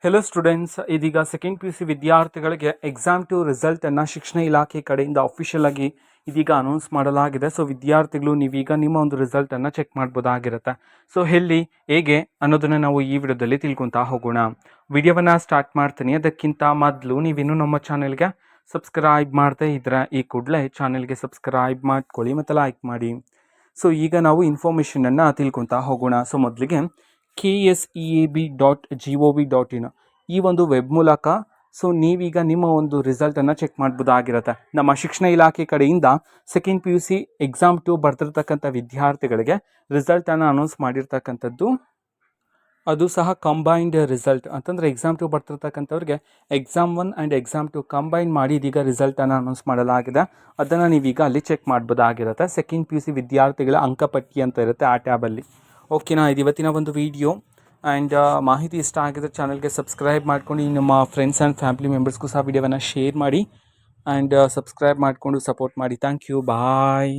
Hello students, ಇದೀಗ second P U C ವಿದ್ಯಾರ್ಥಿಗಳಿಗೆ exam to ರಿಸಲ್ಟನ್ನು ಶಿಕ್ಷಣ ಇಲಾಖೆ ಕಡೆಯಿಂದ ಅಫಿಷಿಯಲ್ ಆಗಿ ಇದೀಗ ಅನೌನ್ಸ್ ಮಾಡಲಾಗಿದೆ. ಸೊ ವಿದ್ಯಾರ್ಥಿಗಳು ನೀವೀಗ ನಿಮ್ಮ ಒಂದು ರಿಸಲ್ಟನ್ನು ಚೆಕ್ ಮಾಡ್ಬೋದಾಗಿರುತ್ತೆ. ಸೊ ಎಲ್ಲಿ ಹೇಗೆ ಅನ್ನೋದನ್ನು ನಾವು ಈ ವಿಡಿಯೋದಲ್ಲಿ ತಿಳ್ಕೊತಾ ಹೋಗೋಣ. ವಿಡಿಯೋವನ್ನು ಸ್ಟಾರ್ಟ್ ಮಾಡ್ತೀನಿ. ಅದಕ್ಕಿಂತ ಮೊದಲು ನೀವಿನ್ನೂ ನಮ್ಮ ಚಾನೆಲ್ಗೆ ಸಬ್ಸ್ಕ್ರೈಬ್ ಮಾಡದೇ ಇದ್ದರೆ ಈ ಕೂಡಲೇ ಚಾನೆಲ್ಗೆ ಸಬ್ಸ್ಕ್ರೈಬ್ ಮಾಡ್ಕೊಳ್ಳಿ ಮತ್ತು ಲೈಕ್ ಮಾಡಿ. ಸೊ ಈಗ ನಾವು ಇನ್ಫಾರ್ಮೇಷನನ್ನು ತಿಳ್ಕೊತಾ ಹೋಗೋಣ. ಸೊ ಮೊದಲಿಗೆ KSEAB.gov.in ಈ ಒಂದು ವೆಬ್ ಮೂಲಕ ಸೊ ನೀವೀಗ ನಿಮ್ಮ ಒಂದು ರಿಸಲ್ಟನ್ನು ಚೆಕ್ ಮಾಡ್ಬೋದಾಗಿರುತ್ತೆ. ನಮ್ಮ ಶಿಕ್ಷಣ ಇಲಾಖೆ ಕಡೆಯಿಂದ second P U C exam 2 ಬರ್ತಿರ್ತಕ್ಕಂಥ ವಿದ್ಯಾರ್ಥಿಗಳಿಗೆ ರಿಸಲ್ಟನ್ನು ಅನೌನ್ಸ್ ಮಾಡಿರ್ತಕ್ಕಂಥದ್ದು. ಅದು ಸಹ ಕಂಬೈನ್ಡ್ ರಿಸಲ್ಟ್ ಅಂತಂದರೆ ಎಕ್ಸಾಮ್ 2 ಬರ್ತಿರ್ತಕ್ಕಂಥವ್ರಿಗೆ ಎಕ್ಸಾಮ್ 1 ಆ್ಯಂಡ್ ಎಕ್ಸಾಮ್ 2 ಕಂಬೈನ್ ಮಾಡಿ ಇದೀಗ ರಿಸಲ್ಟನ್ನು ಅನೌನ್ಸ್ ಮಾಡಲಾಗಿದೆ. ಅದನ್ನು ನೀವೀಗ ಅಲ್ಲಿ ಚೆಕ್ ಮಾಡ್ಬೋದಾಗಿರುತ್ತೆ. ಸೆಕೆಂಡ್ ಪಿ ಯು ಸಿ ವಿದ್ಯಾರ್ಥಿಗಳ ಅಂಕಪಟ್ಟಿ ಅಂತ ಇರುತ್ತೆ ಆ ಟ್ಯಾಬಲ್ಲಿ. ಓಕೆನಾ, ಇದು ಇವತ್ತಿನ ಒಂದು ವಿಡಿಯೋ. ಆ್ಯಂಡ್ ಮಾಹಿತಿ ಇಷ್ಟ ಆಗಿದ್ರೆ ಚಾನಲ್ಗೆ ಸಬ್ಸ್ಕ್ರೈಬ್ ಮಾಡ್ಕೊಂಡು ನಿಮ್ಮ ಫ್ರೆಂಡ್ಸ್ ಆ್ಯಂಡ್ ಫ್ಯಾಮಿಲಿ ಮೆಂಬರ್ಸ್ಗೂ ಸಹ ವಿಡಿಯೋವನ್ನು ಶೇರ್ ಮಾಡಿ ಆ್ಯಂಡ್ ಸಬ್ಸ್ಕ್ರೈಬ್ ಮಾಡಿಕೊಂಡು ಸಪೋರ್ಟ್ ಮಾಡಿ. Thank you, bye.